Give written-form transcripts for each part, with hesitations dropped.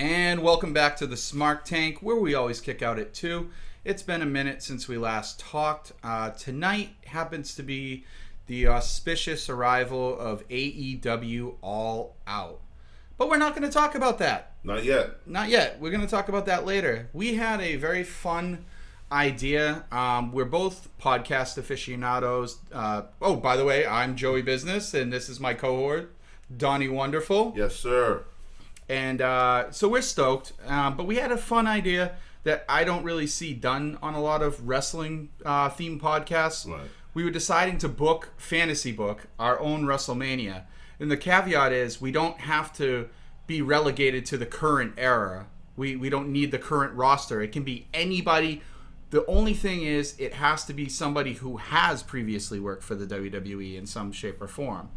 And welcome back to the SmarkTank, where we always kick out at 2. It's been a minute since we last talked. Tonight happens to be the auspicious arrival of AEW All Out. But we're not going to talk about that. Not yet. Not yet. We're going to talk about that later. We had a very fun idea. We're both podcast aficionados. Oh, by the way, I'm Joey Business, and this is my cohort, Donnie Wonderful. Yes, sir. And so we're stoked, but we had a fun idea that I don't really see done on a lot of wrestling themed podcasts. Right. We were deciding to fantasy book our own Wrestlemania. And the caveat is we don't have to be relegated to the current era. We don't need the current roster. It can be anybody. The only thing is it has to be somebody who has previously worked for the WWE in some shape or form.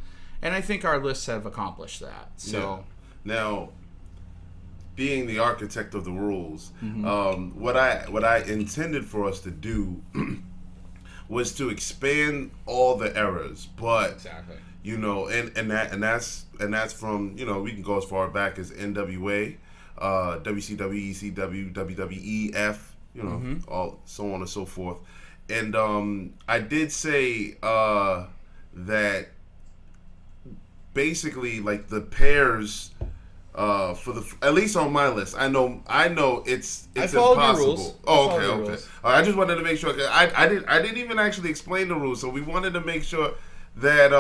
And I think our lists have accomplished that. So. Yeah. Now, being the architect of the rules, what I intended for us to do was to expand all the eras, but Exactly. you know, and that's from, you know, we can go as far back as NWA, WCW, ECW, WWEF, you know, all so on and so forth. And I did say that basically, like, the pairs for the, at least on my list, I know it's impossible. Oh, okay. I just wanted to make sure. I didn't even actually explain the rules, so we wanted to make sure that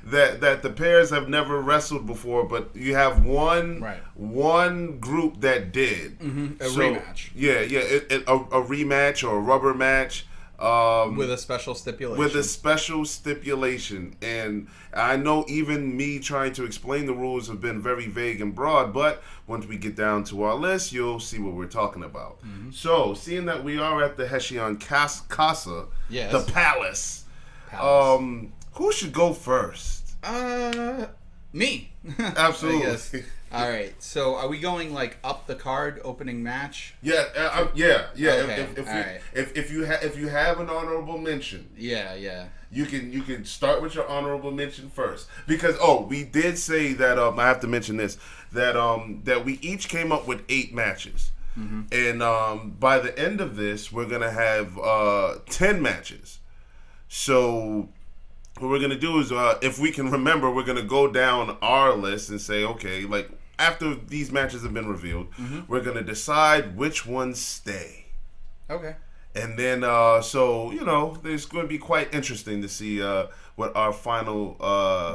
that the pairs have never wrestled before, but you have one group that did Rematch. Yeah, a rematch or a rubber match. With a special stipulation. And I know even me trying to explain the rules have been very vague and broad, but once we get down to our list, you'll see what we're talking about. So, seeing that we are at the Hessian Casa, the Palace. Who should go first? Me. Absolutely. All right. So, are we going like up the card opening match? Yeah. Okay. If you have an honorable mention, you can start with your honorable mention first, because we did say that I have to mention this, that we each came up with 8 matches, and by the end of this we're gonna have 10 matches. So what we're gonna do is, if we can remember, we're gonna go down our list and say, okay, like, after these matches have been revealed, we're gonna decide which ones stay. Okay. And then, so, you know, it's going to be quite interesting to see what our final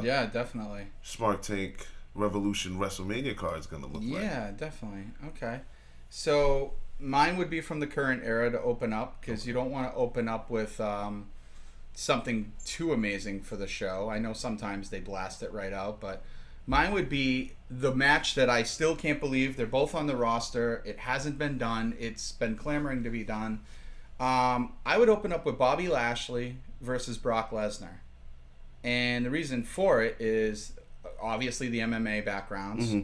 definitely SmarkTank Revolution WrestleMania card is going to look like. Yeah, definitely. Okay. So mine would be from the current era to open up, because you don't want to open up with something too amazing for the show. I know sometimes they blast it right out, but mine would be the match that I still can't believe they're both on the roster. It hasn't been done. It's been clamoring to be done. I would open up with Bobby Lashley versus Brock Lesnar. And the reason for it is obviously the MMA backgrounds.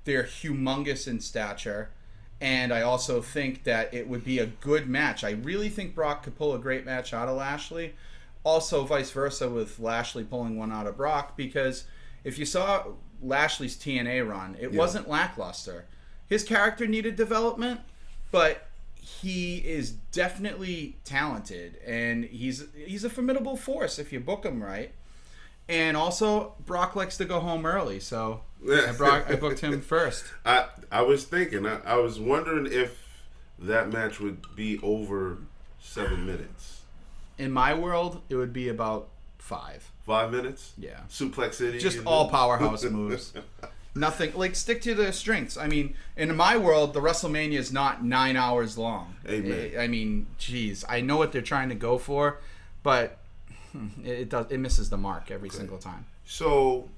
They're humongous in stature. And I also think that it would be a good match. I really think Brock could pull a great match out of Lashley. Also vice versa with Lashley pulling one out of Brock, because if you saw Lashley's TNA run, it wasn't lackluster. His character needed development, but he is definitely talented, and he's a formidable force if you book him right. And also, Brock likes to go home early, so I booked him first. I was thinking, I was wondering if that match would be over 7 minutes. In my world, it would be about 5. 5 minutes? Yeah. Suplex City? Just all powerhouse moves. Nothing, like, stick to the strengths. I mean, in my world, the WrestleMania is not 9 hours long. Amen. I mean, geez, I know what they're trying to go for, but it misses the mark every single time. So,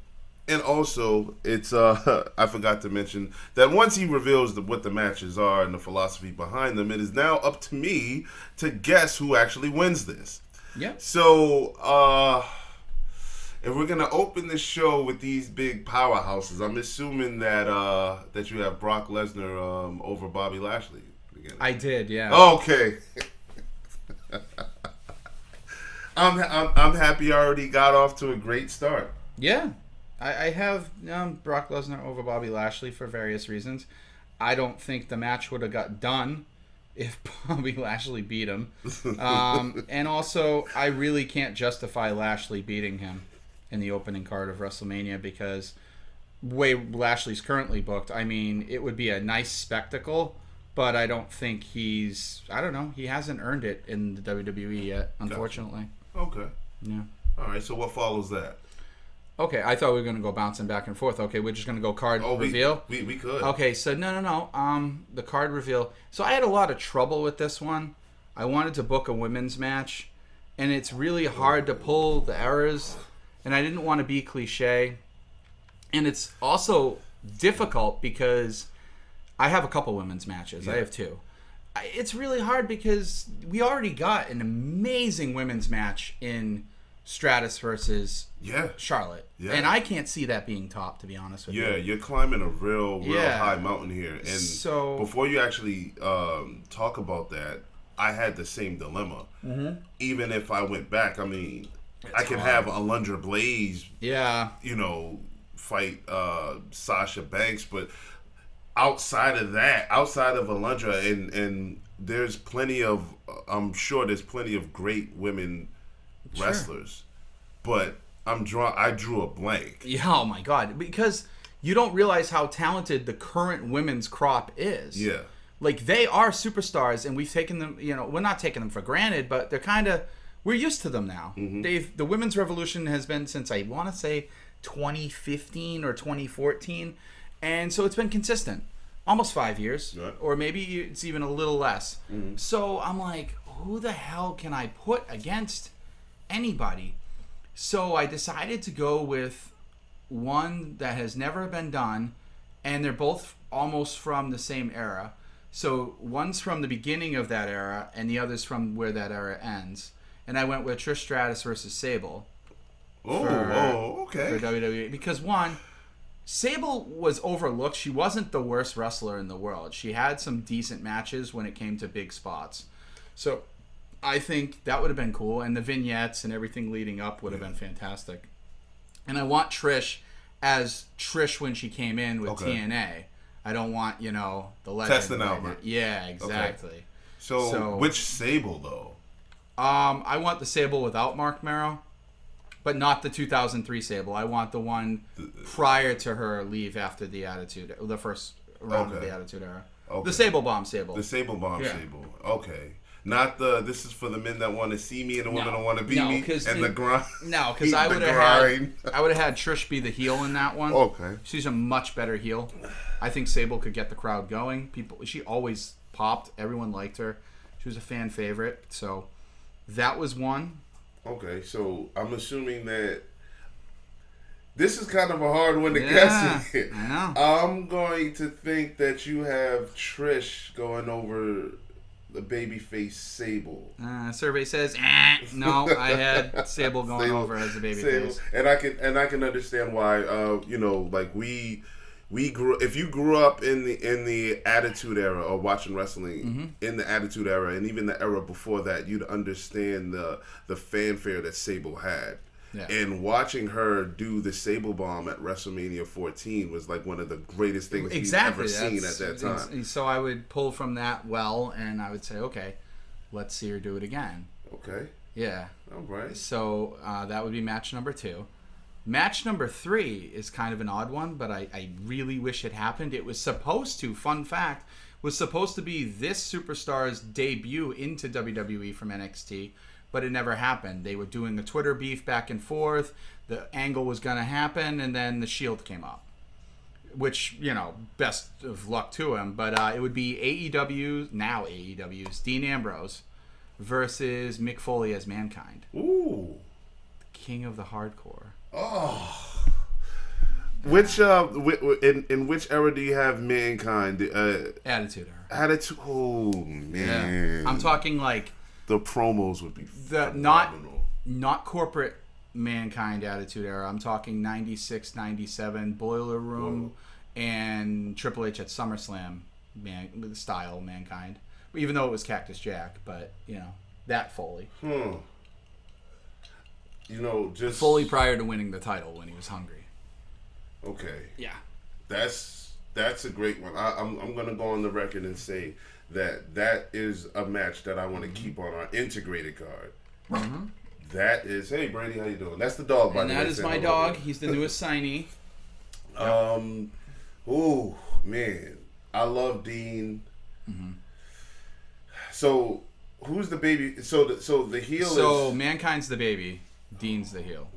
and also, it's I forgot to mention that once he reveals what the matches are and the philosophy behind them, it is now up to me to guess who actually wins this. Yeah. So, if we're gonna open the show with these big powerhouses, I'm assuming that that you have Brock Lesnar over Bobby Lashley. I did, yeah. Okay. I'm happy I already got off to a great start. Yeah. I have Brock Lesnar over Bobby Lashley for various reasons. I don't think the match would have got done if Bobby Lashley beat him. And also, I really can't justify Lashley beating him in the opening card of WrestleMania because way Lashley's currently booked, I mean, it would be a nice spectacle, but I don't think he hasn't earned it in the WWE yet, unfortunately. Gotcha. Okay. Yeah. All right, so what follows that? Okay, I thought we were going to go bouncing back and forth. Okay, we're just going to go card reveal? We could. Okay, so no. The card reveal. So I had a lot of trouble with this one. I wanted to book a women's match, and it's really hard to pull the errors, and I didn't want to be cliche. And it's also difficult because I have a couple women's matches. Yeah. I have 2. It's really hard because we already got an amazing women's match in Stratus versus Charlotte. Yeah. And I can't see that being topped, to be honest with you. Yeah, you're climbing a real high mountain here. And so, before you actually talk about that, I had the same dilemma. Mm-hmm. Even if I went back, I mean, I could have Alundra Blaze, fight Sasha Banks, but outside of Alundra, and there's plenty of, I'm sure there's plenty of great women wrestlers, but I drew a blank. Yeah, oh my God, because you don't realize how talented the current women's crop is. Yeah, like they are superstars, and we've taken them. We're not taking them for granted, but we're used to them now. Mm-hmm. The women's revolution has been since I want to say 2015 or 2014, and so it's been consistent, almost 5 years, or maybe it's even a little less. Mm-hmm. So I'm like, who the hell can I put against anybody? So I decided to go with one that has never been done, and they're both almost from the same era. So one's from the beginning of that era, and the other's from where that era ends. And I went with Trish Stratus versus Sable. Okay. For WWE. Because one, Sable was overlooked. She wasn't the worst wrestler in the world. She had some decent matches when it came to big spots. So I think that would have been cool, and the vignettes and everything leading up would have been fantastic. And I want Trish as Trish when she came in with TNA. I don't want, the legend. Testing Albert. Yeah, exactly. Okay. So which Sable, though? I want the Sable without Mark Merrow, but not the 2003 Sable. I want the one prior to her leave after the first round of the Attitude Era. Okay. The Sable Bomb Sable. The Sable Bomb Sable. Okay. Not this is for the men that want to see me and the women that want to be me and the grind. No, because I would have had Trish be the heel in that one. Okay. She's a much better heel. I think Sable could get the crowd going. She always popped. Everyone liked her. She was a fan favorite. So that was one. Okay, so I'm assuming that this is kind of a hard one to guess. I know. I'm going to think that you have Trish going over the babyface Sable. Survey says no. I had Sable going over as a babyface, and I can understand why. We grew. If you grew up in the Attitude Era or watching wrestling in the Attitude Era, and even the era before that, you'd understand the fanfare that Sable had. Yeah. And watching her do the Sable Bomb at WrestleMania 14 was like one of the greatest things we've ever seen at that time. So I would pull from that and I would say, okay, let's see her do it again. Okay. Yeah. All right. So that would be match number 2. Match number 3 is kind of an odd one, but I really wish it happened. It was supposed to, fun fact, was supposed to be this superstar's debut into WWE from NXT, but it never happened. They were doing a Twitter beef back and forth. The angle was going to happen, and then the Shield came up, which, best of luck to him. But it would be AEW's Dean Ambrose versus Mick Foley as Mankind. Ooh. The king of the hardcore. Oh. Which in which era do you have Mankind? Attitude Era. Attitude. Oh man. Yeah. I'm talking like the promos would be not corporate Mankind Attitude Era. I'm talking 96, 97 Boiler Room and Triple H at SummerSlam style Mankind. Even though it was Cactus Jack, but that Foley. Just Foley prior to winning the title when he was hungry. Okay. Yeah. That's a great one. I'm gonna go on the record and say that is a match that I want to keep on our integrated card. Mm-hmm. That is, hey Brady, how you doing? That's the dog, by the way. And that is my dog. He's the newest signee. Oh man, I love Dean. Mm-hmm. So who's the baby? So the heel. So Mankind's the baby. Dean's the heel.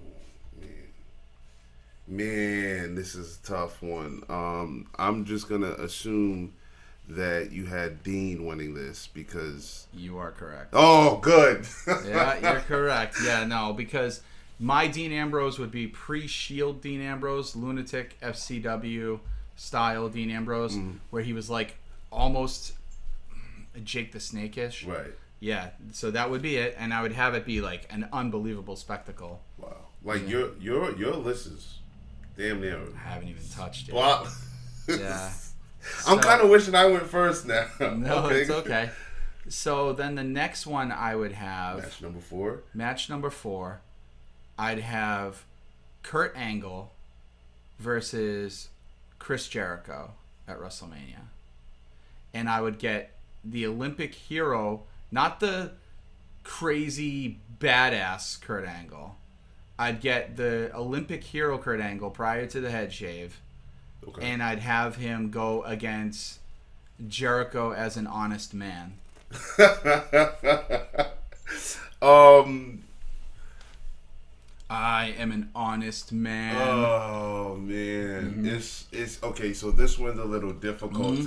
Man, this is a tough one. I'm just gonna assume that you had Dean winning this because you are correct. Oh, good. Yeah, you're correct. Yeah, no, because my Dean Ambrose would be pre-Shield Dean Ambrose, lunatic FCW style Dean Ambrose, where he was like almost Jake the Snake-ish. Right. Yeah, so that would be it, and I would have it be like an unbelievable spectacle. Wow, like your list is damn near. I haven't even touched it. Wow. Yeah. I'm kind of wishing I went first now. No, okay. It's okay. So then the next one I would have... Match number 4. I'd have Kurt Angle versus Chris Jericho at WrestleMania. And I would get the Olympic hero, not the crazy badass Kurt Angle. I'd get the Olympic hero Kurt Angle prior to the head shave. Okay. And I'd have him go against Jericho as an honest man. I am an honest man. Oh man, it's okay. So this one's a little difficult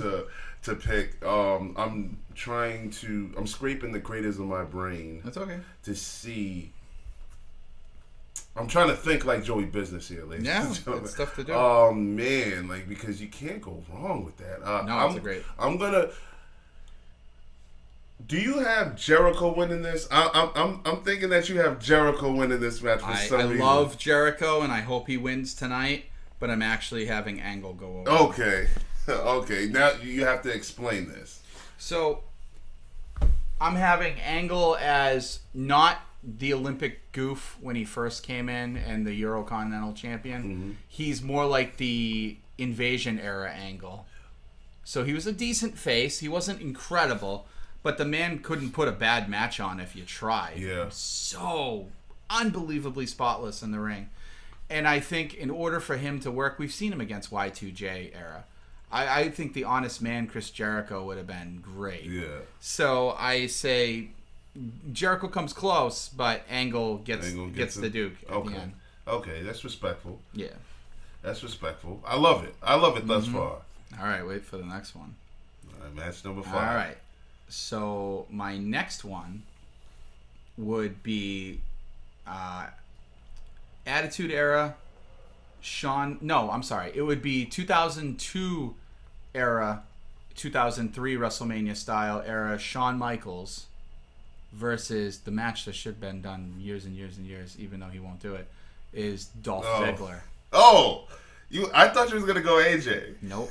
to pick. I'm scraping the craters of my brain. That's okay. To see. I'm trying to think like Joey Business here, ladies. Yeah, it's tough to do. Oh man, like because you can't go wrong with that. No, it's great. I'm gonna. Do you have Jericho winning this? I'm thinking that you have Jericho winning this match for some reason. I love Jericho, and I hope he wins tonight. But I'm actually having Angle go over. Okay, okay. Now you have to explain this. So I'm having Angle as not the Olympic goof when he first came in and the Eurocontinental champion. Mm-hmm. He's more like the Invasion era Angle. So he was a decent face. He wasn't incredible, but the man couldn't put a bad match on if you tried. Yeah. So unbelievably spotless in the ring. And I think in order for him to work, we've seen him against Y2J era. I think the honest man Chris Jericho would have been great. Yeah. So I say Jericho comes close, but Angle gets the Duke at the end. Okay, that's respectful. Yeah. That's respectful. I love it. I love it thus far. All right, wait for the next one. All right, match number 5. All right. So my next one would be Attitude Era Shawn. No, I'm sorry. It would be 2002 era, 2003 WrestleMania style era Shawn Michaels versus the match that should have been done years and years and years, even though he won't do it, is Dolph Ziggler. Oh, I thought you was gonna go AJ. Nope.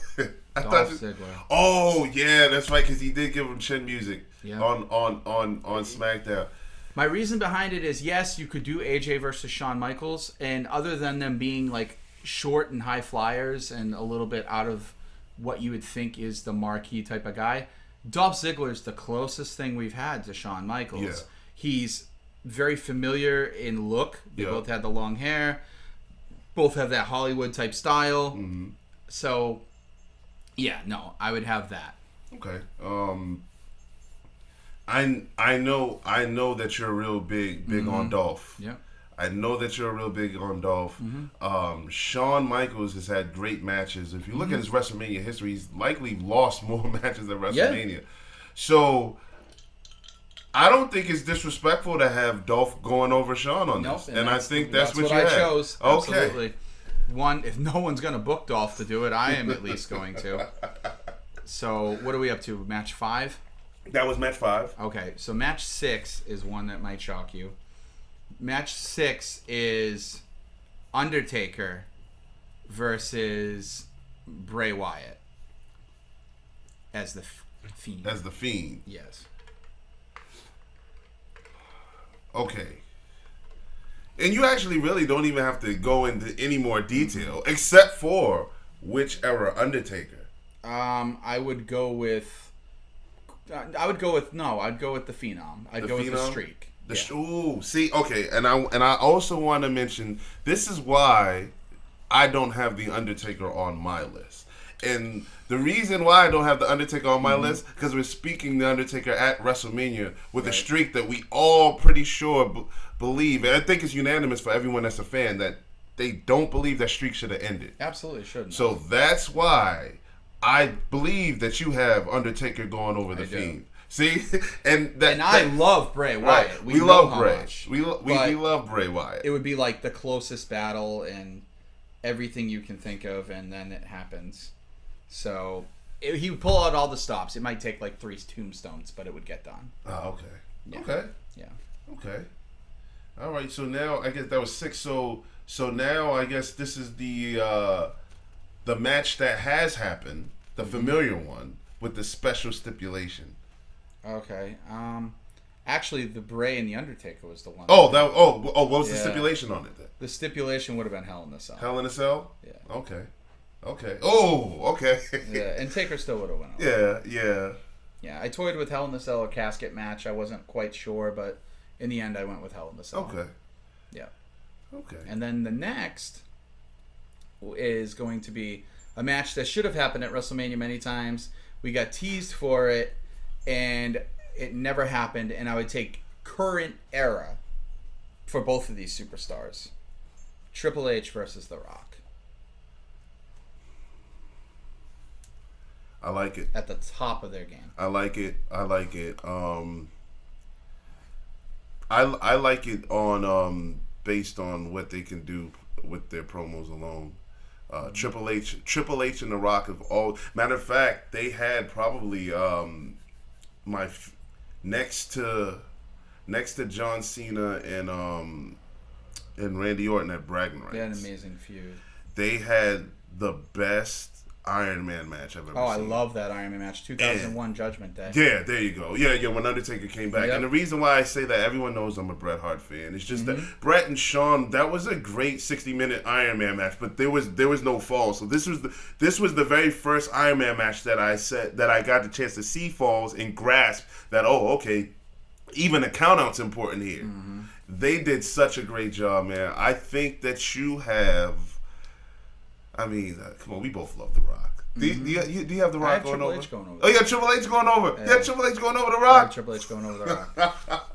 Dolph Ziggler. Oh yeah, that's right, because he did give him chin music on SmackDown. My reason behind it is, yes, you could do AJ versus Shawn Michaels, and other than them being like short and high flyers and a little bit out of what you would think is the marquee type of guy, Dolph Ziggler is the closest thing we've had to Shawn Michaels. Yeah. He's very familiar in look. They both had the long hair. Both have that Hollywood type style. Mm-hmm. So, yeah, no, I would have that. Okay. I know that you're real big on Dolph. Yeah. I know that you're real big on Dolph. Mm-hmm. Shawn Michaels has had great matches. If you look at his WrestleMania history, he's likely lost more matches at WrestleMania. Yeah. So I don't think it's disrespectful to have Dolph going over Shawn on this. And I think that's what you I chose. Okay. Absolutely. If no one's going to book Dolph to do it, I am at least going to. So what are we up to? Match 5? That was match 5. Okay, so match 6 is one that might shock you. Match 6 is Undertaker versus Bray Wyatt as the Fiend. As the Fiend. Yes. Okay. And you actually really don't even have to go into any more detail, except for which era Undertaker. I'd go with the Phenom. I'd go with the Streak. Ooh, see, okay, and I also want to mention, this is why I don't have the Undertaker on my list. And the reason why I don't have the Undertaker on my list, because we're speaking the Undertaker at WrestleMania with a streak that we all pretty sure believe, and I think it's unanimous for everyone that's a fan, that they don't believe that streak should have ended. Absolutely shouldn't. So that's why I believe that you have Undertaker going over the Fiend. See, and I love Bray Wyatt. Right. We love Bray. We love Bray Wyatt. It would be like the closest battle and everything you can think of, and then it happens. So he would pull out all the stops. It might take like 3 tombstones, but it would get done. Oh, okay. Yeah. Okay. Yeah. Okay. All right. So now I guess that was 6. So now I guess this is the match that has happened, the familiar one with the special stipulation. Okay. Actually, the Bray and the Undertaker was the one. What was the stipulation on it then? The stipulation would have been Hell in a Cell. Hell in a Cell? Yeah. Okay. Oh, okay. Yeah, and Taker still would have won. Yeah. I toyed with Hell in a Cell or casket match. I wasn't quite sure, but in the end, I went with Hell in a Cell. Okay. Yeah. Okay. And then the next is going to be a match that should have happened at WrestleMania many times. We got teased for it, and it never happened. And I would take current era for both of these superstars. Triple H versus The Rock. I like it. At the top of their game. I like it. I like it on based on what they can do with their promos alone. Triple H and The Rock have all. Matter of fact, they had probably next to John Cena and Randy Orton at Bragging Rights. They had an amazing feud. They had the best Iron Man match I've ever seen. I love that Iron Man match. 2001 Judgment Day. Yeah, there you go. Yeah, when Undertaker came back. Yep. And the reason why I say that, everyone knows I'm a Bret Hart fan. It's just that Bret and Shawn, that was a great 60-minute Iron Man match, but there was no falls. So this was the very first Iron Man match that I got the chance to see falls and grasp that, even a count-out's important here. Mm-hmm. They did such a great job, man. I think that you have... come on, we both love The Rock. Do you have The Rock going over? Triple H going over. Oh, yeah, Triple H going over. Yeah, Triple H going over The Rock. Triple H going over The Rock.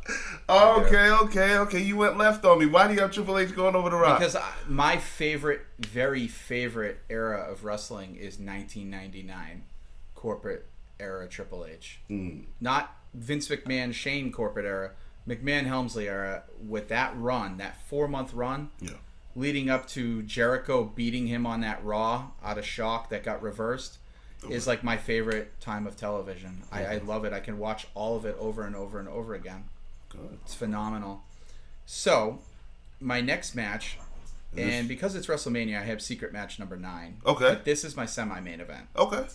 Okay. You went left on me. Why do you have Triple H going over The Rock? Because my very favorite era of wrestling is 1999 corporate era Triple H. Not Vince McMahon, Shane corporate era. McMahon Helmsley era with that run, that 4-month run. Yeah. Leading up to Jericho beating him on that Raw out of shock that got reversed is like my favorite time of television. I love it. I can watch all of it over and over and over again. Good. It's phenomenal. So, my next match, and because it's WrestleMania, I have secret match number 9. Okay. But this is my semi-main event. Okay.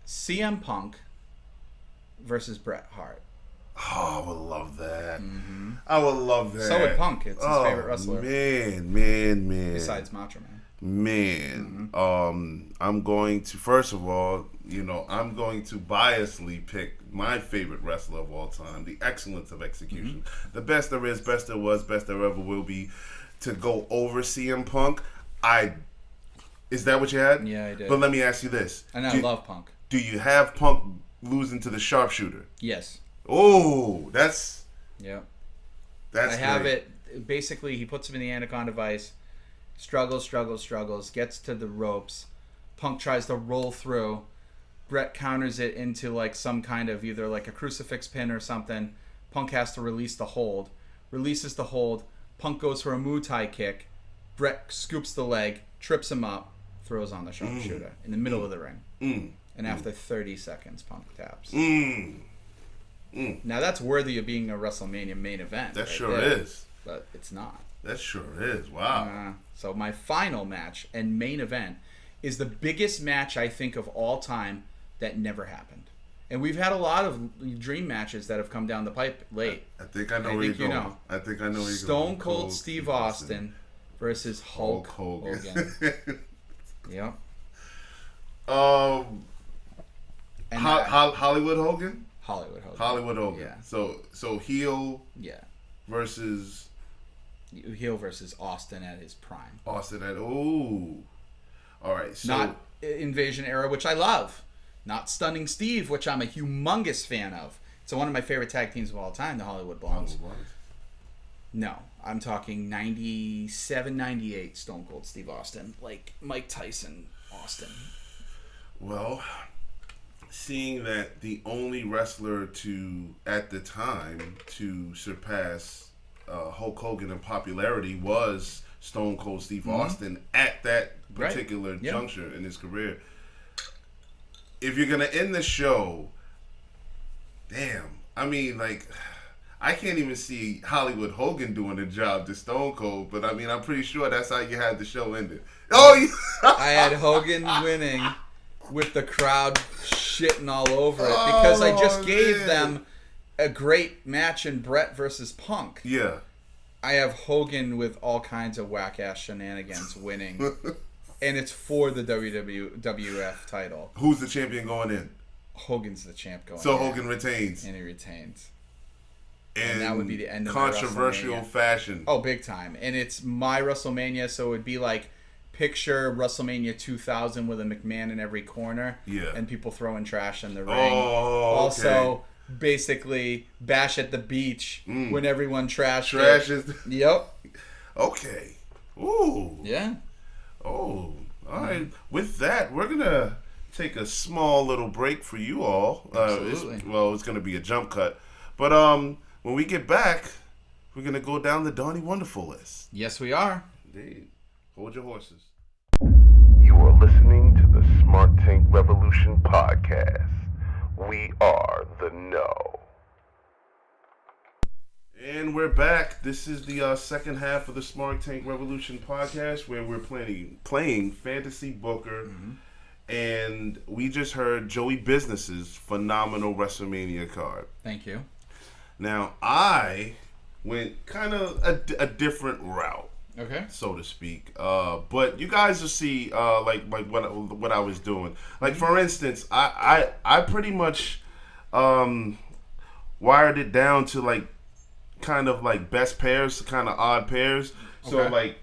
CM Punk versus Bret Hart. Oh, I would love that. Mm-hmm. I would love that. So would Punk. It's his favorite wrestler. Man. Besides Macho Man. Man. Mm-hmm. I'm going to, first of all, I'm going to biasly pick my favorite wrestler of all time, the excellence of execution. Mm-hmm. The best there is, best there was, best there ever will be, to go over CM Punk. Is that what you had? Yeah, I did. But let me ask you this. And I love Punk. Do you have Punk losing to the sharpshooter? Yes. Oh, that's I have it. Basically, he puts him in the Anaconda Vice, struggles, gets to the ropes. Punk tries to roll through. Bret counters it into like some kind of either like a crucifix pin or something. Punk has to releases the hold. Punk goes for a Muay Thai kick. Bret scoops the leg, trips him up, throws on the sharpshooter in the middle of the ring. And after 30 seconds, Punk taps. Now that's worthy of being a WrestleMania main event. That sure is. But it's not. That sure is. Wow. So my final match and main event is the biggest match I think of all time that never happened. And we've had a lot of dream matches that have come down the pipe late. I think I know where you're going. I think I know where you're going. Stone Cold Steve Austin versus Hulk Hogan. Yep. And Hollywood Hogan? Hollywood Hogan. Yeah. So heel. Yeah. Versus Austin at his prime. All right. So not Invasion era, which I love. Not Stunning Steve, which I'm a humongous fan of. It's one of my favorite tag teams of all time, the Hollywood Blondes. No, I'm talking 97, 98 Stone Cold Steve Austin, like Mike Tyson Austin. Well, seeing that the only wrestler at the time to surpass Hulk Hogan in popularity was Stone Cold Steve Austin at that particular juncture in his career. If you're gonna end the show, I mean, like, I can't even see Hollywood Hogan doing the job to Stone Cold, but I mean, I'm pretty sure that's how you had the show ended. I had Hogan winning with the crowd shitting all over it because I just gave them a great match in Bret versus Punk. Yeah. I have Hogan with all kinds of whack-ass shenanigans winning. And it's for the WWF title. Who's the champion going in? Hogan's the champ going in. So Hogan retains. And he retains. And that would be the end of controversial fashion. Oh, big time. And it's my WrestleMania, so it would be like picture WrestleMania 2000 with a McMahon in every corner. Yeah. And people throwing trash in the ring. Also, basically, Bash at the Beach when everyone trashes. Yep. Okay. Ooh. Yeah. Oh, all right. With that, we're going to take a small little break for you all. Absolutely. It's going to be a jump cut. But when we get back, we're going to go down the Donnie Wonderful list. Yes, we are. Indeed. Hold your horses. You are listening to the SmarkTank Revolution podcast. We are the know. And we're back. This is the second half of the SmarkTank Revolution podcast where we're playing Fantasy Booker. And we just heard Joey Business's phenomenal WrestleMania card. Thank you. Now, I went kind of a different route. Okay. So to speak. But you guys will see like what I was doing. Like, for instance, I pretty much wired it down to like kind of like best pairs, kind of odd pairs. So like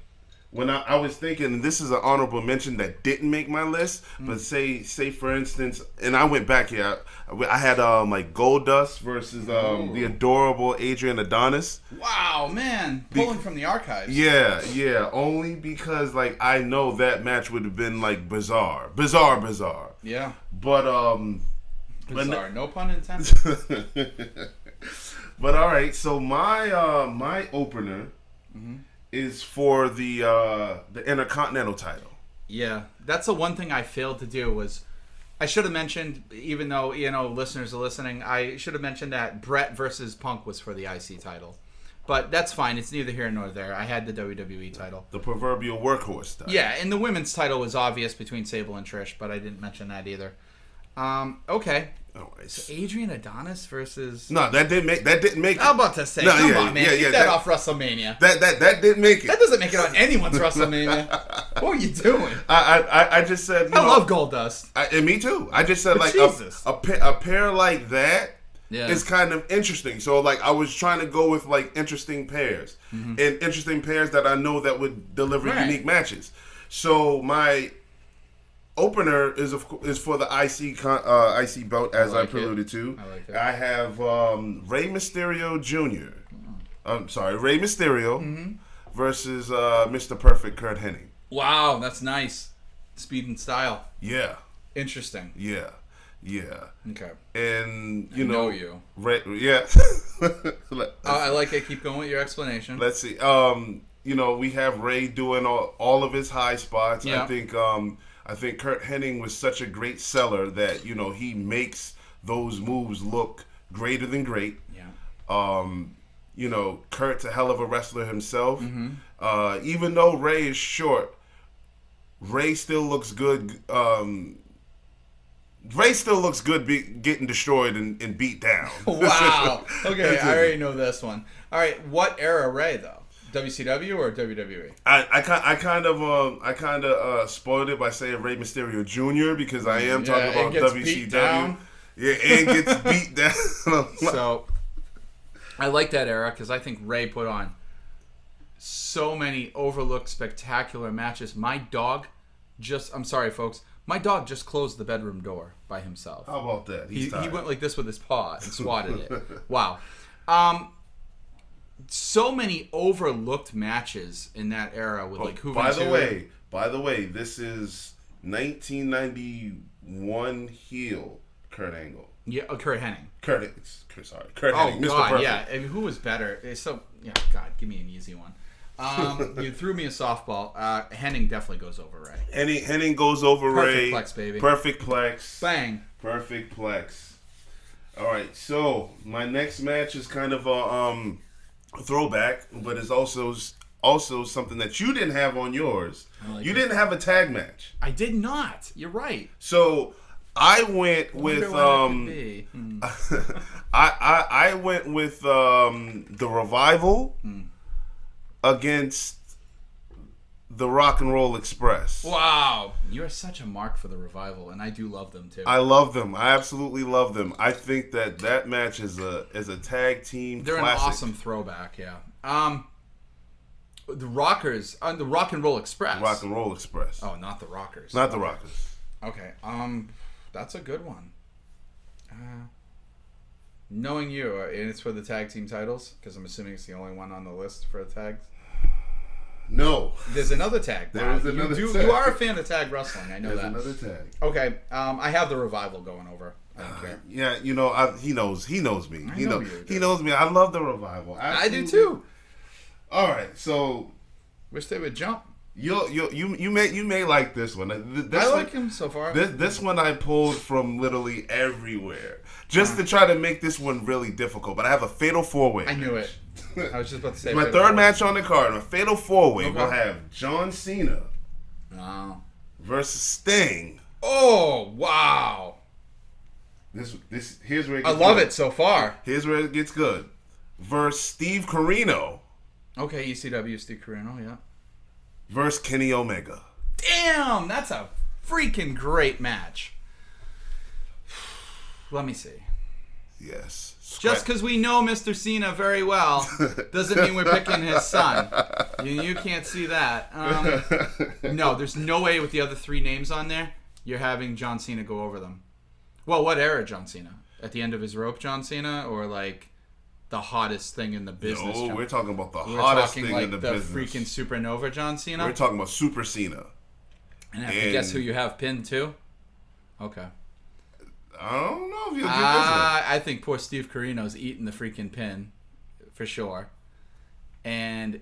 when I was thinking, this is an honorable mention that didn't make my list, but say for instance, and I went back here, I had like Goldust versus the adorable Adrian Adonis. Wow, man, pulling from the archives. Yeah, only because like I know that match would have been like bizarre. Yeah, but bizarre, no pun intended. But all right, so my opener is for the Intercontinental title. Yeah, that's the one thing I failed to do was I should have mentioned, even though listeners are listening, I should have mentioned that Bret versus Punk was for the IC title. But that's fine. It's neither here nor there. I had the WWE title. The proverbial workhorse title. Yeah, and the women's title was obvious between Sable and Trish, but I didn't mention that either. Okay. Oh, so Adrian Adonis versus... No, that didn't make it. I'm about to say, come on, man. Keep that off WrestleMania. That didn't make it. That doesn't make it on anyone's WrestleMania. What are you doing? I just said... I love Goldust. And me too. I just said, like, a pair like that is kind of interesting. So, like, I was trying to go with, like, interesting pairs. And interesting pairs that I know that would deliver unique matches. So, my... opener is for the IC belt, as I preluded to. I like it. I have Rey Mysterio Jr. I'm sorry, Rey Mysterio versus Mr. Perfect Kurt Hennig. Wow, that's nice. Speed and style. Yeah. Interesting. Yeah. Okay. And I know you. Yeah. I like it. Keep going with your explanation. Let's see. We have Rey doing all of his high spots. Yeah. I think Kurt Hennig was such a great seller that, he makes those moves look greater than great. Yeah. Kurt's a hell of a wrestler himself. Even though Rey is short, Rey still looks good Ray still looks good getting destroyed and beat down. Wow. Okay, I already know this one. All right, what era Ray though? WCW or WWE? I kind of spoiled it by saying Rey Mysterio Jr. because I am talking about WCW. Yeah, and gets beat down. So I like that era because I think Ray put on so many overlooked spectacular matches. I'm sorry folks, my dog just closed the bedroom door by himself. How about that? He went like this with his paw and swatted it. Wow. So many overlooked matches in that era with like Juventud. By the way, this is 1991 heel Kurt Angle. Yeah, Kurt Hennig. Kurt Hennig, Mr. God, Perfect. yeah. I mean, who was better? God, give me an easy one. You threw me a softball. Hennig definitely goes over Ray. Hennig goes over Ray. Perfect plex, baby. Perfect plex. Bang. Perfect plex. All right, so my next match is kind of a throwback, but it's also something that you didn't have on yours. You didn't have a tag match. I did not. You're right. So I went with I went with the Revival against the Rock and Roll Express. Wow, you are such a mark for the Revival, and I do love them too. I love them. I absolutely love them. I think that match is a tag team. They're classic. an awesome throwback. Yeah. The Rockers on the Rock and Roll Express. Rock and Roll Express. Oh, not the Rockers. Not the Rockers. Okay. That's a good one. Knowing you, and it's for the tag team titles, because I'm assuming it's the only one on the list for the tags. No. There's another tag. There's another tag. You are a fan of tag wrestling. I know that. There's another tag. Okay. I have the Revival going over. I don't care. Yeah, he knows me. He knows me. I love the Revival. Absolutely. I do too. All right, so wish they would jump. You may like this one. I like him so far. This one I pulled from literally everywhere just to try to make this one really difficult. But I have a fatal 4-way. I knew it. I was just about to say my third match on the card. A fatal 4-way. We'll have John Cena versus Sting. Oh wow! This here's where it gets good. Love it so far. Here's where it gets good. Versus Steve Corino. Okay, ECW Steve Corino, yeah. Versus Kenny Omega. Damn, that's a freaking great match. Let me see. Yes. Just because we know Mr. Cena very well doesn't mean we're picking his son. You can't see that. No, there's no way with the other three names on there you're having John Cena go over them. Well, what era John Cena? At the end of his rope John Cena? Or like the hottest thing in the business? No, we're talking about the hottest thing in the business. We're talking like the freaking supernova John Cena? We're talking about Super Cena. And I have to guess who you have pinned too? Okay. I don't know if you'll do this one. I think poor Steve Corino's eating the freaking pin, for sure. And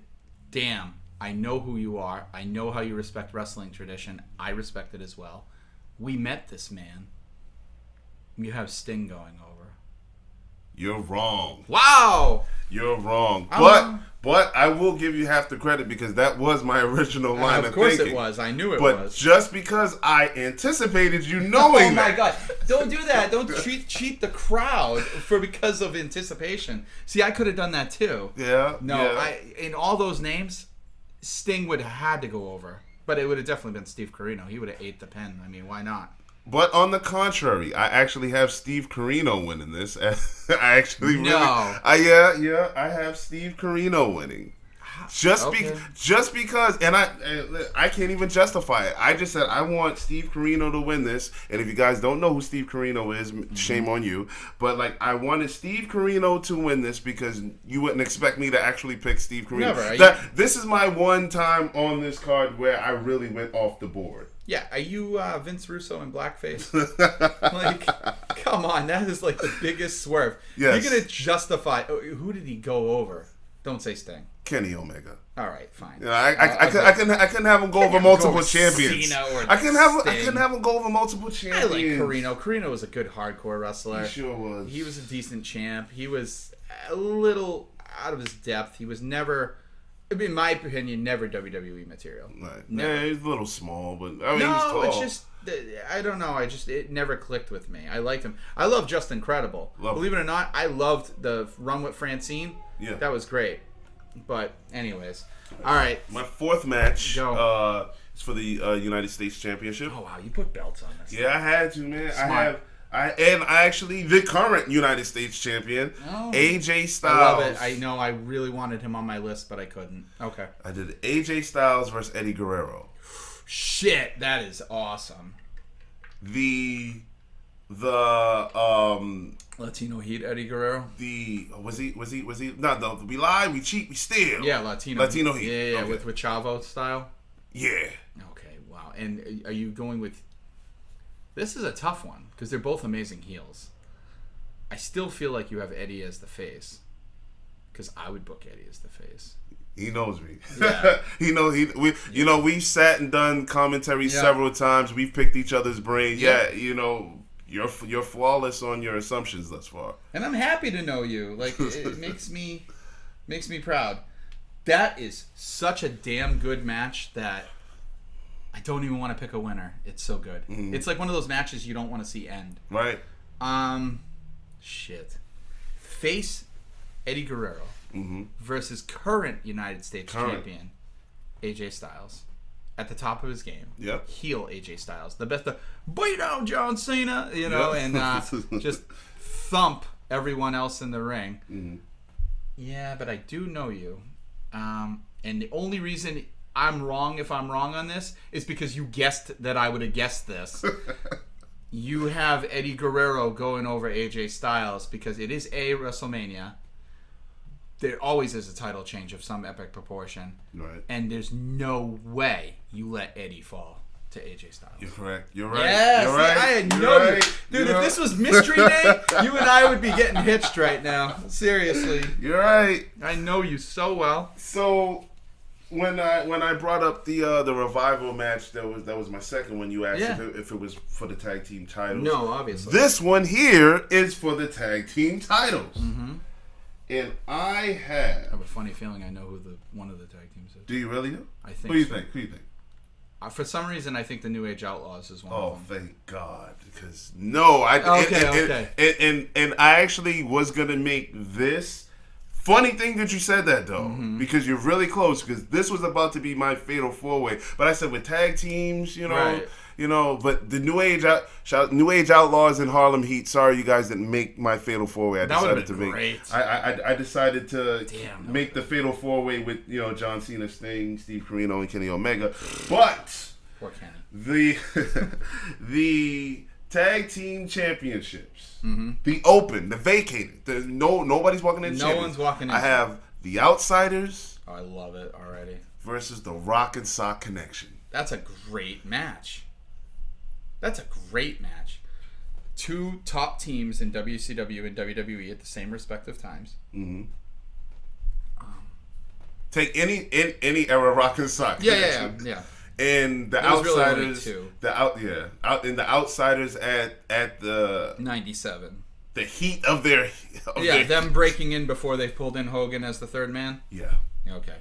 damn, I know who you are. I know how you respect wrestling tradition. I respect it as well. We met this man. You have Sting going over. You're wrong. Wow! You're wrong. But I will give you half the credit because that was my original line of thinking. Of course it was. I knew it was. But just because I anticipated you knowing that. Oh my God. Don't do that. Don't cheat the crowd because of anticipation. See, I could have done that too. Yeah. No, yeah. In all those names, Sting would have had to go over. But it would have definitely been Steve Corino. He would have ate the pin. I mean, why not? But on the contrary, I actually have Steve Corino winning this. I actually I have Steve Corino winning. Just because, and I can't even justify it. I just said I want Steve Corino to win this. And if you guys don't know who Steve Corino is, shame on you. But like, I wanted Steve Corino to win this because you wouldn't expect me to actually pick Steve Corino. Never. This is my one time on this card where I really went off the board. Yeah, are you Vince Russo in blackface? Like, come on, that is like the biggest swerve. Yes. You're gonna justify. Who did he go over? Don't say Sting. Kenny Omega. All right, fine. Yeah, I couldn't have him go over multiple champions. Cena or I couldn't have him go over multiple champions. I like Corino. Corino was a good hardcore wrestler. He sure was. He was a decent champ. He was a little out of his depth. He was never, in my opinion, never WWE material. Right. Never. Yeah, he's a little small, but I mean, no, he's tall. it's just I don't know. It never clicked with me. I liked him. I love Just Incredible. Believe it or not, I loved the run with Francine. Yeah, that was great. But anyways, all right. My fourth match is for the United States Championship. Oh wow, you put belts on this. Yeah, I had to, man. Smart. I actually the current United States champion, AJ Styles. I love it. I know. I really wanted him on my list, but I couldn't. Okay. I did AJ Styles versus Eddie Guerrero. Shit, that is awesome. The Latino Heat Eddie Guerrero. Was he? No. We lie, we cheat, we steal. Yeah, Latino Heat. Yeah, okay. with Chavo style. Yeah. Okay. Wow. And are you going with? This is a tough one because they're both amazing heels. I still feel like you have Eddie as the face because I would book Eddie as the face. He knows me. Yeah. We've sat and done commentary several times. We've picked each other's brains. Yeah, you're flawless on your assumptions thus far. And I'm happy to know you. Like it makes me proud. That is such a damn good match that I don't even want to pick a winner. It's so good. Mm-hmm. It's like one of those matches you don't want to see end. Right. Shit. Face Eddie Guerrero versus current United States champion AJ Styles at the top of his game. Yep. Heel AJ Styles, the best. Boy down John Cena, and just thump everyone else in the ring. Mm-hmm. Yeah, but I do know you, and the only reason I'm wrong if I'm wrong on this is because you guessed that I would have guessed this. You have Eddie Guerrero going over AJ Styles because it is a WrestleMania. There always is a title change of some epic proportion. Right. And there's no way you let Eddie fall to AJ Styles. You're correct. You're right. Yes, You're right. I had no idea. Dude, if this was Mystery Day, you and I would be getting hitched right now. Seriously. You're right. I know you so well. So when I brought up the Revival match, that was my second one. You asked if it was for the tag team titles. No, obviously. This one here is for the tag team titles. Mm-hmm. And I have a funny feeling I know who one of the tag teams is. Do you really know? I think. Who do you think? Who do you think? For some reason, I think the New Age Outlaws is one of them. Oh, thank God! Because and I actually was gonna make this. Funny thing that you said that though, because you're really close. Because this was about to be my fatal 4-way, but I said with tag teams, right. But the New Age Outlaws and Harlem Heat. Sorry, you guys didn't make my fatal 4-way. I decided to make the fatal 4-way with John Cena, Sting, Steve Corino, and Kenny Omega. But poor Kenny. the tag team championships, the open, the vacated. Nobody's walking in. No one's walking in. I have the Outsiders. Oh, I love it already. Versus the Rock and Sock Connection. That's a great match. Two top teams in WCW and WWE at the same respective times. Mm-hmm. Take any era Rock and Sock. Yeah. And the Outsiders, the Outsiders at the 97. The heat of their them breaking in before they pulled in Hogan as the third man. Yeah. Okay.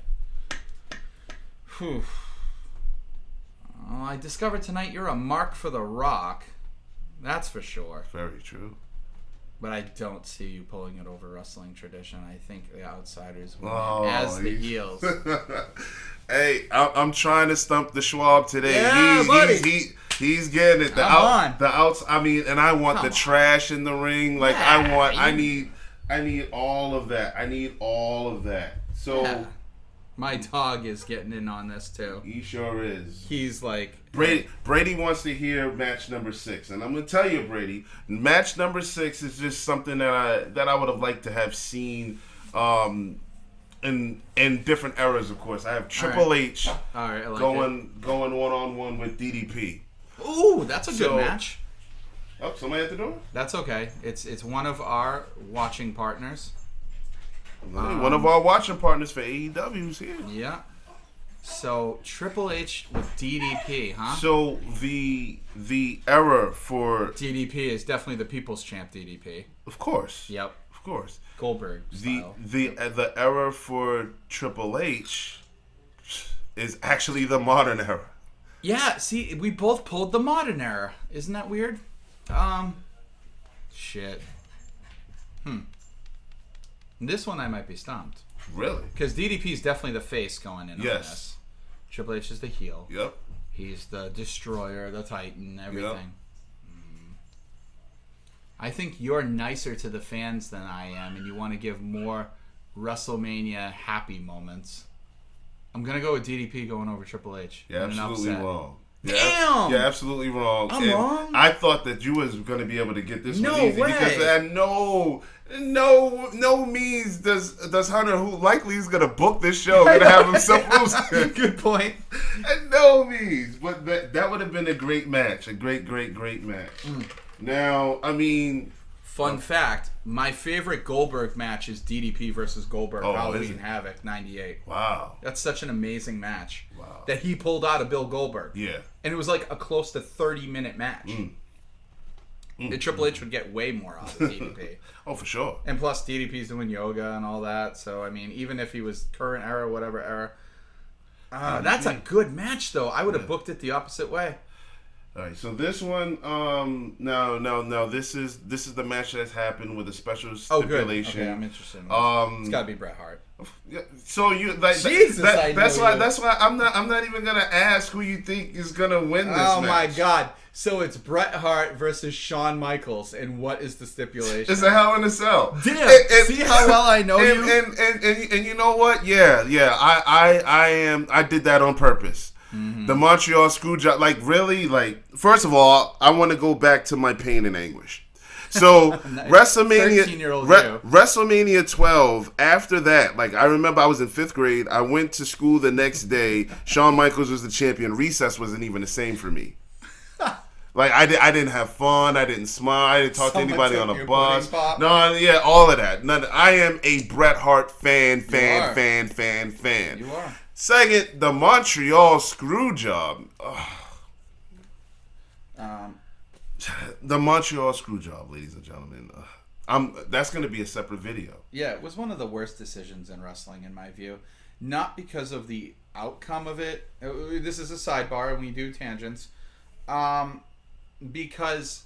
Whew. Oh, I discovered tonight you're a mark for The Rock. That's for sure. Very true. But I don't see you pulling it over wrestling tradition. I think the Outsiders win as the heels. Hey, I'm trying to stump the Schwab today. Yeah, buddy. He's getting it. I want the trash in the ring. Like I need all of that. I need all of that. So. Yeah. My dog is getting in on this too. He sure is. He's like Brady wants to hear match number 6, and I'm gonna tell you, Brady, match number 6 is just something that I would have liked to have seen, in different eras. Of course, I have Triple H going 1-on-1 with DDP. Ooh, that's a good match. Oh, somebody at the door. That's okay. It's one of our watching partners. One of our watching partners for AEW is here. Yeah. So Triple H with DDP, huh? So the era for DDP is definitely the People's Champ DDP. Of course. Yep. Of course. Goldberg style. The era for Triple H is actually the modern era. Yeah, see, we both pulled the modern era. Isn't that weird? Shit. This one I might be stumped. Really? Because DDP is definitely the face going in on this. Triple H is the heel. Yep. He's the destroyer, the titan, everything. Yep. I think you're nicer to the fans than I am, and you want to give more WrestleMania happy moments. I'm going to go with DDP going over Triple H. Yeah, absolutely wrong. Damn! Yeah, absolutely wrong. I'm wrong? I thought that you was going to be able to get this one easy. Way. Because no means does Hunter, who likely is going to book this show, going to have himself lose. Good point. No means. But that would have been a great match. A great match. Now, I mean... Fun fact, my favorite Goldberg match is DDP versus Goldberg, Halloween Havoc, 98. Wow. That's such an amazing match. Wow. That he pulled out of Bill Goldberg. Yeah. And it was like a close to 30-minute match. And Triple H would get way more out of DDP. Oh, for sure. And plus, DDP's doing yoga and all that. So, I mean, even if he was current era, whatever era. That's a good match, though. I would have booked it the opposite way. All right, so this one, no, this is the match that's happened with a special stipulation. Okay, I'm interested in this. It's got to be Bret Hart. So you like Jesus, that's why I'm not even gonna ask who you think is gonna win this match. Oh my God! So it's Bret Hart versus Shawn Michaels, and what is the stipulation? It's a Hell in a Cell. Damn! See how well I know you. And you know what? Yeah. I did that on purpose. Mm-hmm. The Montreal Screwjob, first of all, I want to go back to my pain and anguish. So WrestleMania 12. After that, I remember I was in 5th grade. I went to school the next day. Shawn Michaels was the champion. Recess wasn't even the same for me. I didn't have fun. I didn't smile. I didn't talk to anybody on a bus. No, yeah, all of that. I am a Bret Hart fan. You are. Second, the Montreal Screwjob. The Montreal Screwjob, ladies and gentlemen. That's going to be a separate video. Yeah, it was one of the worst decisions in wrestling, in my view. Not because of the outcome of it. This is a sidebar, and we do tangents. Because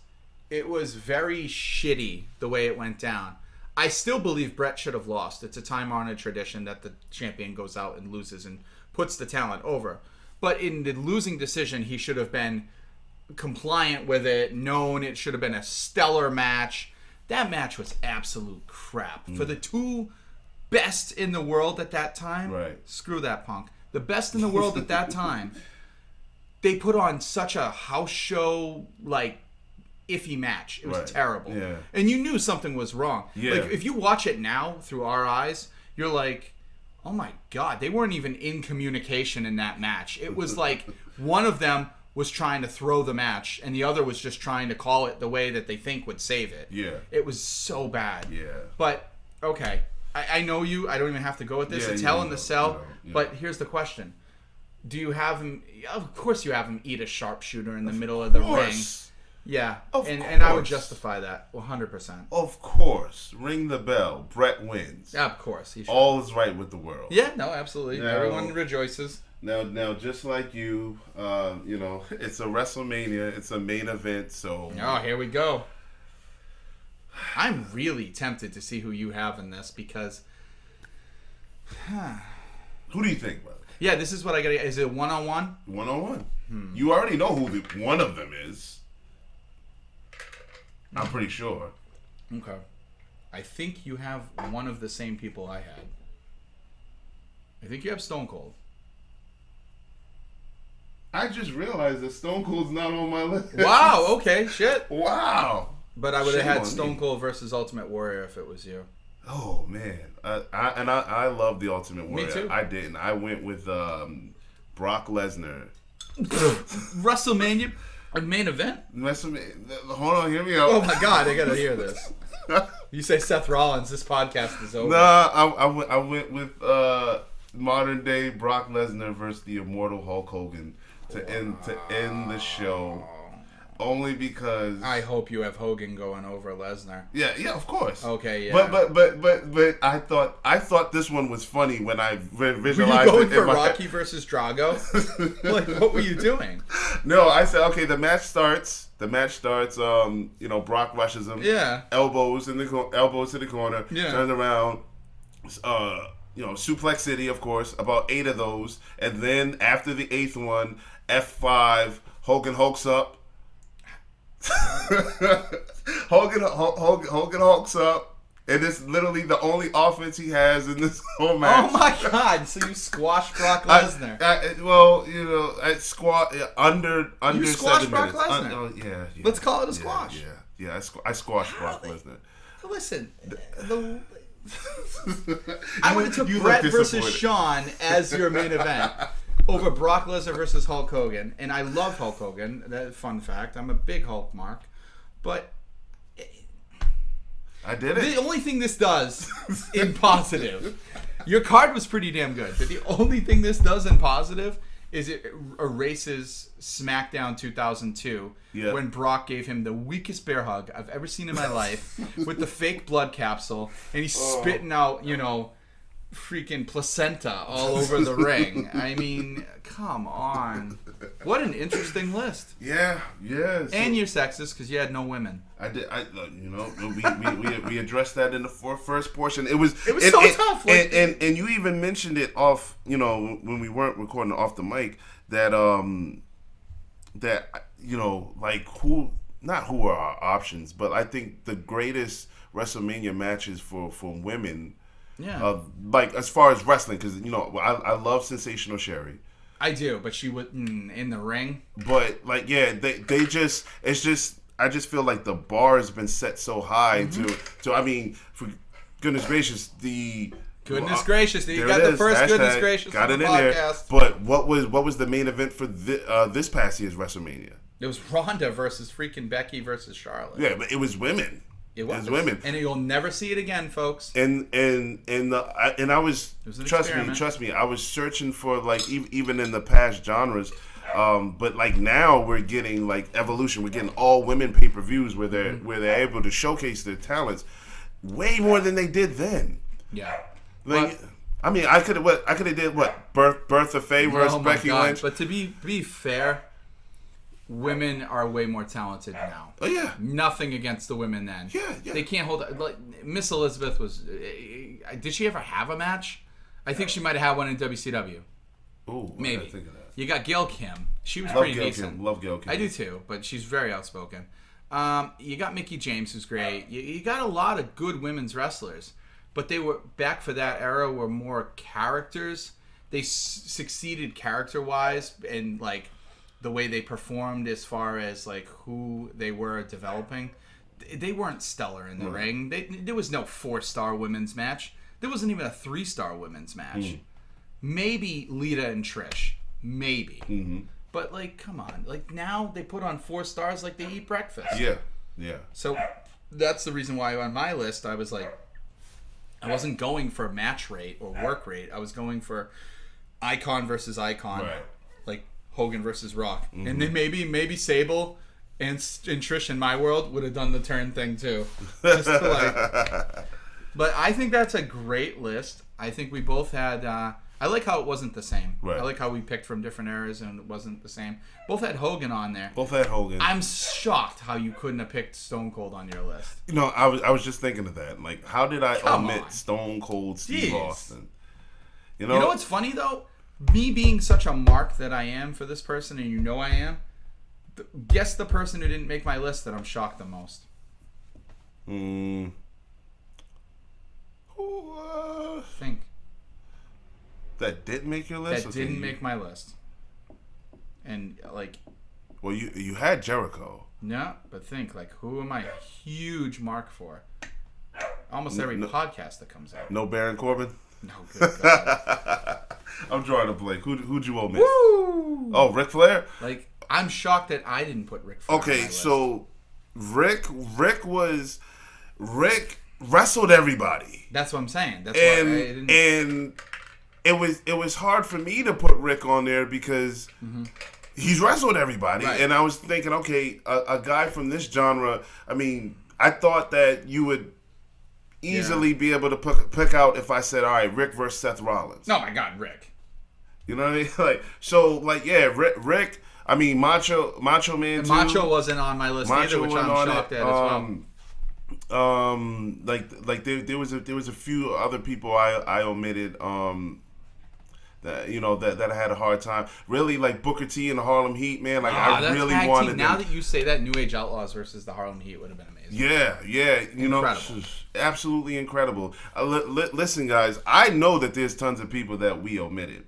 it was very shitty the way it went down. I still believe Bret should have lost. It's a time-honored tradition that the champion goes out and loses and puts the talent over. But in the losing decision, he should have been compliant with it, known it should have been a stellar match. That match was absolute crap. For the two best in the world at that time, right. Screw that punk. The best in the world at that time, they put on such a house show, iffy match. It was terrible. Yeah. And you knew something was wrong. Yeah. If you watch it now through our eyes, you're like, oh my God, they weren't even in communication in that match. It was like one of them was trying to throw the match and the other was just trying to call it the way that they think would save it. Yeah. It was so bad. Yeah. But, okay, I know you. I don't even have to go with this. It's Hell in the Cell. But here's the question. Do you have him... Of course you have him eat a sharpshooter in the middle of the ring. Yeah, and I would justify that 100%. Of course. Ring the bell. Bret wins. Yeah, of course. All is right with the world. Yeah, no, absolutely. Now, everyone rejoices. Now, just like you, it's a WrestleMania. It's a main event, so... Oh, here we go. I'm really tempted to see who you have in this because... Who do you think, brother? Yeah, this is what I got to get. Is it one-on-one? One-on-one. You already know who one of them is. I'm pretty sure. Okay. I think you have one of the same people I had. I think you have Stone Cold. I just realized that Stone Cold's not on my list. Wow, okay, shit. Wow. But I would have had Stone Cold versus Ultimate Warrior if it was you. Oh, man. I love the Ultimate Warrior. Me too. I didn't. I went with Brock Lesnar. WrestleMania? A main event? Hold on, hear me out. Oh my God, I gotta hear this. You say Seth Rollins, this podcast is over. Nah, I went with modern day Brock Lesnar versus the Immortal Hulk Hogan to end the show. Only because I hope you have Hogan going over Lesnar. Yeah, of course. Okay, yeah. But I thought this one was funny when I visualized. Were you going for Rocky versus Drago? What were you doing? No, I said okay. The match starts. Brock rushes him. Yeah. Elbows to the corner. Yeah. Turns around. Suplex City, of course. About 8 of those, and then after the 8th one, F5. Hogan hulks up. Hogan hulks up. And it's literally the only offense he has in this whole match. Oh my God! So you squashed Brock Lesnar? I under you 7 Brock minutes. Lesnar. Yeah. Let's call it a squash. Yeah. I squashed Brock Lesnar. Listen, I would have took Bret versus Shawn as your main event over Brock Lesnar versus Hulk Hogan, and I love Hulk Hogan. That fun fact. I'm a big Hulk mark, but. I did it. The only thing this does in positive, your card was pretty damn good, but the only thing this does in positive is it erases SmackDown 2002 when Brock gave him the weakest bear hug I've ever seen in my life with the fake blood capsule, and he's spitting out, freaking placenta all over the ring. I mean, come on. What an interesting list. Yeah. And you're sexist because you had no women. I did. We addressed that in the first portion. It was so tough. And you even mentioned it off. When we weren't recording off the mic, that who are our options, but I think the greatest WrestleMania matches for women. Yeah. As far as wrestling, because I love Sensational Sherry. I do, but she wouldn't in the ring. But they just I just feel like the bar has been set so high to I mean, for goodness gracious, you got the first hashtag, goodness gracious got it in podcast. There. But what was the main event for this past year's WrestleMania? It was Ronda versus freaking Becky versus Charlotte. Yeah, but it was women. It was women, and you'll never see it again, folks. And I was trust me, I was searching for even in the past genres, but now we're getting Evolution. We're getting all women pay-per-views where they're able to showcase their talents way more than they did then. Yeah. I could have did Bertha Faye versus Becky Lynch. But to be fair, women are way more talented now. Oh yeah. Nothing against the women then. Yeah. They can't hold. Miss Elizabeth was. Did she ever have a match? I think she might have had one in WCW. Ooh, maybe. I think of that. You got Gail Kim. She was pretty decent. Love Gail Kim. I do too, but she's very outspoken. You got Mickie James, who's great. You got a lot of good women's wrestlers, but they were back for that era were more characters. They succeeded character-wise and the way they performed as far as who they were developing. They weren't stellar in the ring. There was no 4-star women's match. There wasn't even a 3-star women's match. Maybe Lita and Trish. Maybe. Mm-hmm. But come on. Now they put on 4 stars like they eat breakfast. Yeah. So that's the reason why on my list I was I wasn't going for match rate or work rate. I was going for icon versus icon. Right. Hogan versus Rock. Mm-hmm. And then maybe Sable and Trish in my world would have done the turn thing too. Just to But I think that's a great list. I think we both had I like how it wasn't the same. Right. I like how we picked from different eras and it wasn't the same. Both had Hogan on there. Both had Hogan. I'm shocked how you couldn't have picked Stone Cold on your list. I was just thinking of that. How did I omit Stone Cold Steve Austin? You know what's funny though? Me being such a mark that I am for this person, and I am, guess the person who didn't make my list that I'm shocked the most. Who? Think. That didn't make your list? That didn't make my list. And, Well, you had Jericho. No, but think, who am I a huge mark for? Almost every podcast that comes out. No Baron Corbin? No, good God. I'm drawing a blank. Who'd you omit? Woo! Oh, Ric Flair? I'm shocked that I didn't put Ric Flair on my list. So Rick wrestled everybody. That's what I'm saying. That's why I didn't. And it was hard for me to put Rick on there because he's wrestled everybody. Right. And I was thinking, okay, a guy from this genre, I thought that you would easily be able to pick out if I said, all right, Rick versus Seth Rollins. Oh my God, Rick. You know what I mean? Rick, I mean, Macho Man too. Macho wasn't on my list either, which I'm shocked at as well. There was a few other people I omitted. That that I had a hard time. Really, like Booker T and the Harlem Heat, man. Like I really wanted them. Now that you say that, New Age Outlaws versus the Harlem Heat would have been amazing. Yeah, incredible. Absolutely incredible. Listen, guys, I know that there's tons of people that we omitted.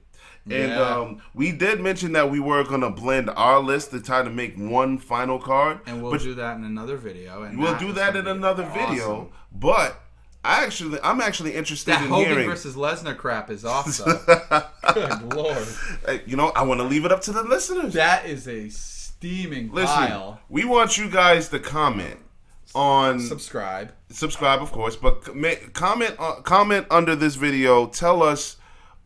And we did mention that we were going to blend our list to try to make one final card. And we'll do that in another video. And we'll do that in another video. But I'm actually interested in Hogan hearing. Hogan versus Lesnar crap is awesome. Good Lord. I want to leave it up to the listeners. That is a steaming pile. We want you guys to comment on... Subscribe, of course. But comment under this video. Tell us,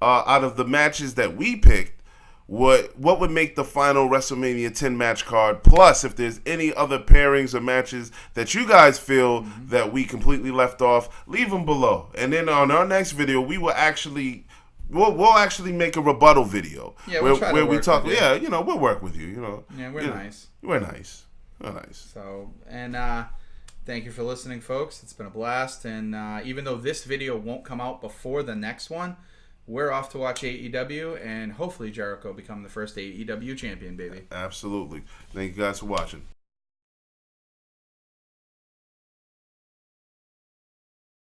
out of the matches that we picked, what would make the final WrestleMania 10 match card, plus if there's any other pairings or matches that you guys feel that we completely left off, leave them below. And then on our next video, we'll actually make a rebuttal video where we talk. Yeah, we'll work with you. Yeah, we're nice. We're nice. So, and thank you for listening, folks. It's been a blast. And even though this video won't come out before the next one, we're off to watch AEW, and hopefully Jericho become the first AEW champion, baby. Absolutely. Thank you guys for watching.